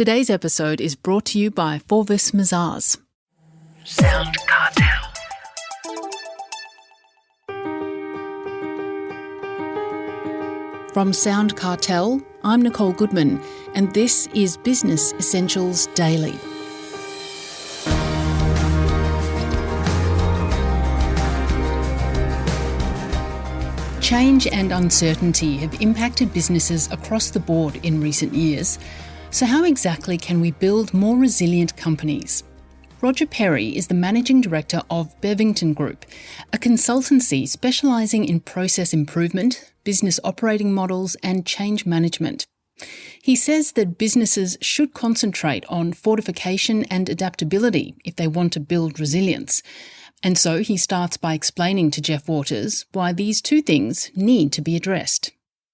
Today's episode is brought to you by Forvis Mazars. SoundCartel. From SoundCartel, I'm Nicole Goodman, and this is Business Essentials Daily. Change and uncertainty have impacted businesses across the board in recent years. So how exactly can we build more resilient companies? Roger Perry is the Managing Director of Bevington Group, a consultancy specialising in process improvement, business operating models and change management. He says that businesses should concentrate on fortification and adaptability if they want to build resilience. And so he starts by explaining to Jeff Waters why these two things need to be addressed.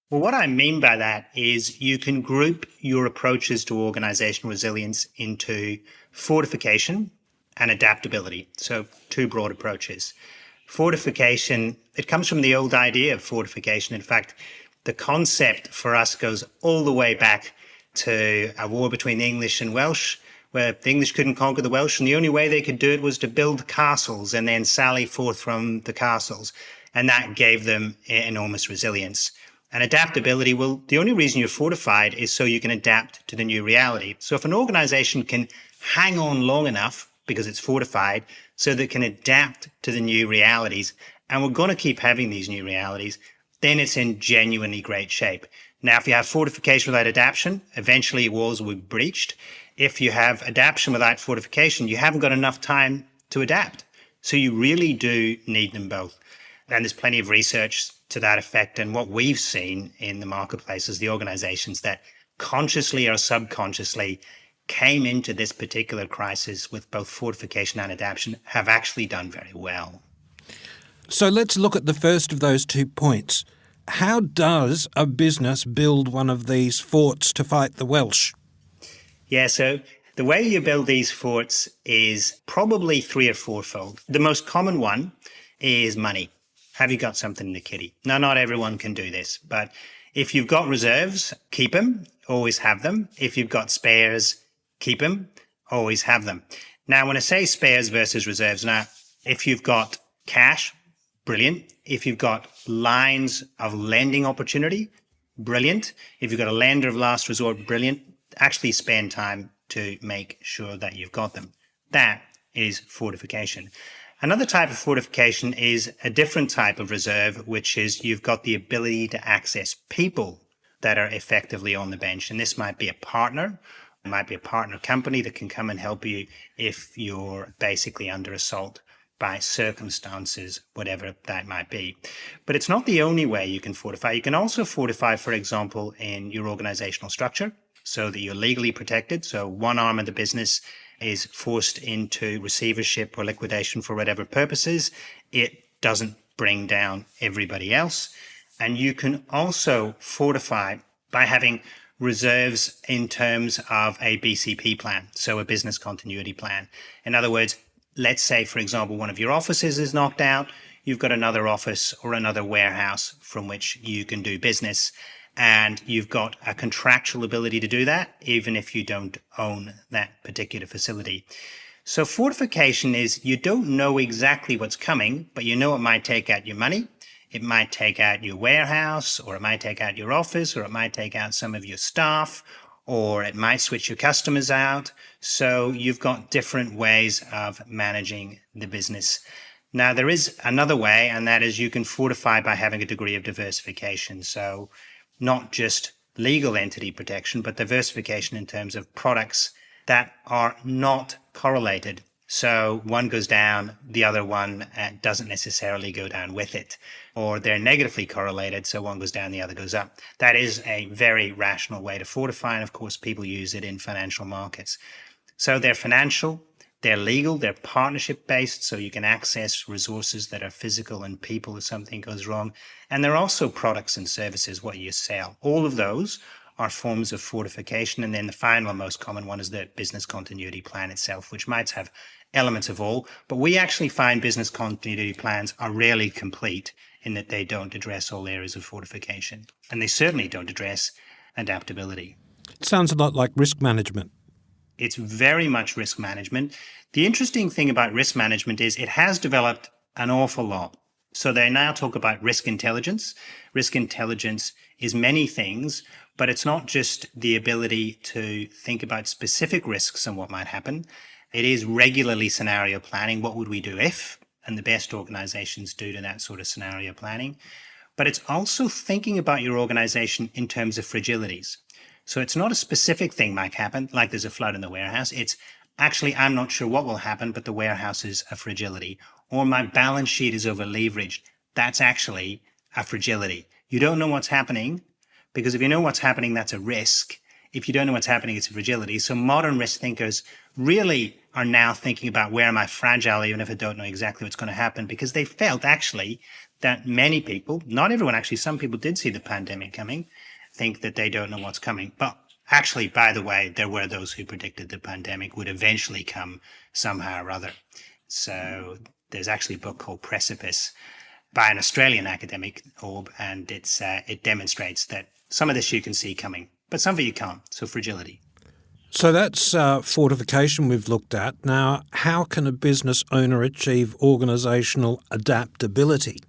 Well, what I mean by that is you can group your approaches to organisational resilience into fortification and adaptability. So two broad approaches. Fortification, it comes from the old idea of fortification. In fact, the concept for us goes all the way back to a war between the English and Welsh, where the English couldn't conquer the Welsh, and the only way they could do it was to build castles and then sally forth from the castles. And that gave them enormous resilience. And adaptability, well, the only reason you're fortified is so you can adapt to the new reality. So if an organization can hang on long enough because it's fortified so that it can adapt to the new realities, and we're going to keep having these new realities, then it's in genuinely great shape. Now, if you have fortification without adaptation, eventually walls will be breached. If you have adaptation without fortification, you haven't got enough time to adapt. So you really do need them both. And there's plenty of research to that effect. And what we've seen in the marketplace is the organizations that consciously or subconsciously came into this particular crisis with both fortification and adaptation have actually done very well. So let's look at the first of those 2 points. How does a business build one of these forts to fight the Welsh? Yeah, so the way you build these forts is probably 3 or 4-fold. The most common one is money. Have you got something in the kitty? Now, not everyone can do this, but if you've got reserves, keep them, always have them. If you've got spares, keep them, always have them. Now, when I say spares versus reserves, now, if you've got cash, brilliant. If you've got lines of lending opportunity, brilliant. If you've got a lender of last resort, brilliant. Actually spend time to make sure that you've got them. That is fortification. Another type of fortification is a different type of reserve, which is you've got the ability to access people that are effectively on the bench. And this might be a partner. It might be a partner company that can come and help you if you're basically under assault by circumstances, whatever that might be. But it's not the only way you can fortify. You can also fortify, for example, in your organizational structure so that you're legally protected. So one arm of the business is forced into receivership or liquidation for whatever purposes. It doesn't bring down everybody else. And you can also fortify by having reserves in terms of a BCP plan, so a business continuity plan. In other words, let's say, for example, one of your offices is knocked out. You've got another office or another warehouse from which you can do business. And you've got a contractual ability to do that, even if you don't own that particular facility. So fortification is you don't know exactly what's coming, but you know it might take out your money. It might take out your warehouse, or it might take out your office, or it might take out some of your staff, or it might switch your customers out. So you've got different ways of managing the business. Now, there is another way, and that is you can fortify by having a degree of diversification. So not just legal entity protection, but diversification in terms of products that are not correlated. So one goes down, the other one doesn't necessarily go down with it, or they're negatively correlated, so one goes down, the other goes up. That is a very rational way to fortify, and of course people use it in financial markets. So they're financial, they're legal, they're partnership-based, so you can access resources that are physical and people if something goes wrong. And they're also products and services, what you sell. All of those are forms of fortification. And then the final and most common one is the business continuity plan itself, which might have elements of all. But we actually find business continuity plans are rarely complete in that they don't address all areas of fortification. And they certainly don't address adaptability. It sounds a lot like risk management. It's very much risk management. The interesting thing about risk management is it has developed an awful lot. So they now talk about risk intelligence. Risk intelligence is many things, but it's not just the ability to think about specific risks and what might happen. It is regularly scenario planning. What would we do if? And the best organizations do that sort of scenario planning. But it's also thinking about your organization in terms of fragilities. So it's not a specific thing might happen, like there's a flood in the warehouse. It's actually, I'm not sure what will happen, but the warehouse is a fragility. Or my balance sheet is over leveraged. That's actually a fragility. You don't know what's happening, because if you know what's happening, that's a risk. If you don't know what's happening, it's a fragility. So modern risk thinkers really are now thinking about where am I fragile, even if I don't know exactly what's going to happen, because they felt actually that many people, not everyone actually, some people did see the pandemic coming, think that they don't know what's coming. But actually, by the way, there were those who predicted the pandemic would eventually come somehow or other. So there's actually a book called Precipice by an Australian academic, Orb, and it demonstrates that some of this you can see coming, but some of it you can't. So fragility. So that's fortification we've looked at. Now, how can a business owner achieve organisational adaptability?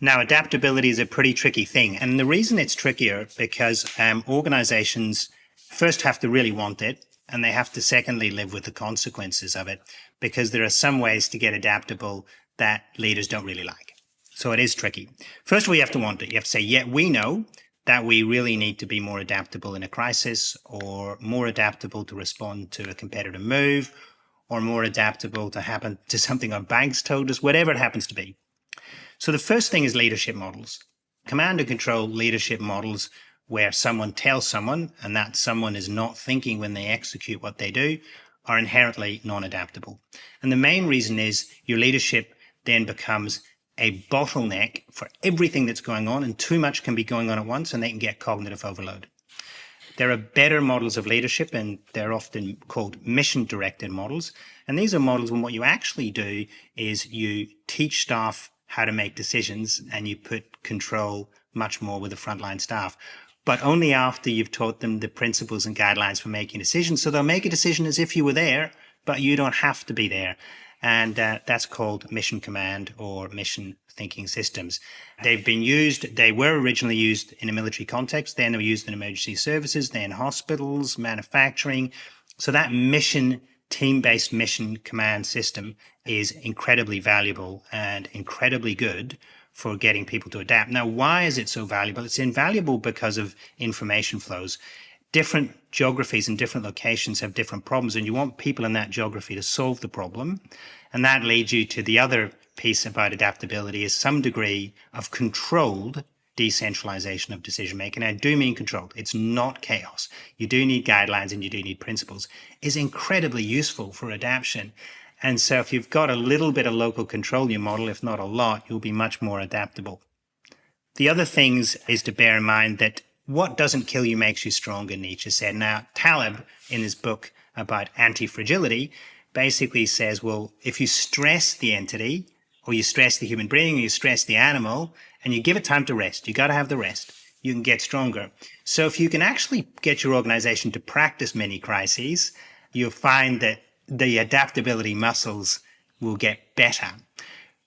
Now, adaptability is a pretty tricky thing. And the reason it's trickier because organizations first have to really want it, and they have to secondly live with the consequences of it, because there are some ways to get adaptable that leaders don't really like. So it is tricky. First of all, you have to want it. You have to say, yeah, we know that we really need to be more adaptable in a crisis, or more adaptable to respond to a competitor move, or more adaptable to happen to something our banks told us, whatever it happens to be. So the first thing is leadership models. Command and control leadership models where someone tells someone, and that someone is not thinking when they execute what they do, are inherently non-adaptable. And the main reason is your leadership then becomes a bottleneck for everything that's going on, and too much can be going on at once, and they can get cognitive overload. There are better models of leadership, and they're often called mission-directed models. And these are models when what you actually do is you teach staff how to make decisions, and you put control much more with the frontline staff, but only after you've taught them the principles and guidelines for making decisions. So they'll make a decision as if you were there, but you don't have to be there. And that's called mission command or mission thinking systems. They were originally used in a military context, then they were used in emergency services, then hospitals, manufacturing. So that team-based mission command system is incredibly valuable and incredibly good for getting people to adapt. Now, why is it so valuable? It's invaluable because of information flows. Different geographies and different locations have different problems, and you want people in that geography to solve the problem. And that leads you to the other piece about adaptability, is some degree of controlled decentralization of decision making. I do mean controlled. It's not chaos. You do need guidelines and you do need principles. Is incredibly useful for adaptation. And so if you've got a little bit of local control in your model, if not a lot, you'll be much more adaptable. The other things is to bear in mind that what doesn't kill you makes you stronger, Nietzsche said. Now, Taleb, in his book about anti-fragility, basically says, well, if you stress the entity, or you stress the human being, or you stress the animal, and you give it time to rest, you got to have the rest, you can get stronger. So if you can actually get your organization to practice many crises, you'll find that the adaptability muscles will get better.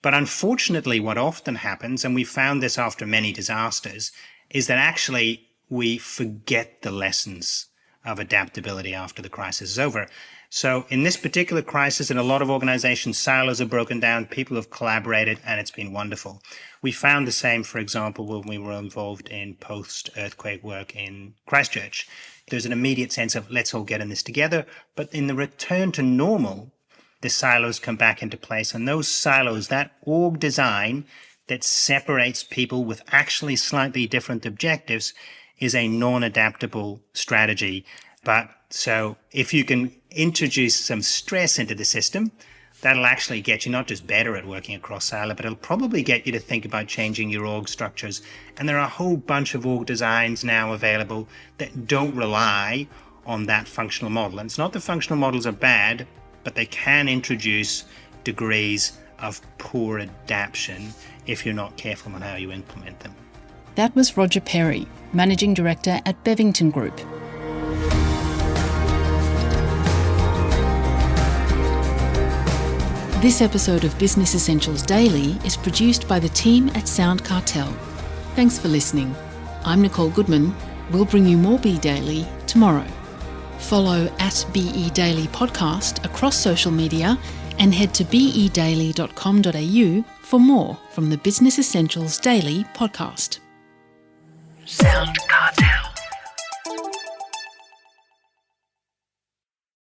But unfortunately, what often happens, and we found this after many disasters, is that actually we forget the lessons of adaptability after the crisis is over. So in this particular crisis, in a lot of organizations, silos are broken down, people have collaborated, and it's been wonderful. We found the same, for example, when we were involved in post-earthquake work in Christchurch. There's an immediate sense of let's all get in this together, but in the return to normal, the silos come back into place, and those silos, that org design that separates people with actually slightly different objectives, is a non-adaptable strategy. But so if you can introduce some stress into the system, that'll actually get you not just better at working across silo, but it'll probably get you to think about changing your org structures. And there are a whole bunch of org designs now available that don't rely on that functional model. And it's not that functional models are bad, but they can introduce degrees of poor adaptation if you're not careful on how you implement them. That was Roger Perry, Managing Director at Bevington Group. This episode of Business Essentials Daily is produced by the team at SoundCartel. Thanks for listening. I'm Nicole Goodman. We'll bring you more Be Daily tomorrow. Follow at BE Daily Podcast across social media and head to bedaily.com.au for more from the Business Essentials Daily podcast. SoundCartel.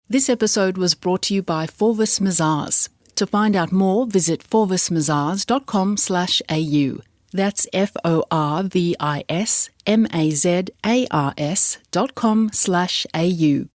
This episode was brought to you by Forvis Mazars. To find out more, visit forvismazars.com/au. That's FORVISMAZARS.com/au.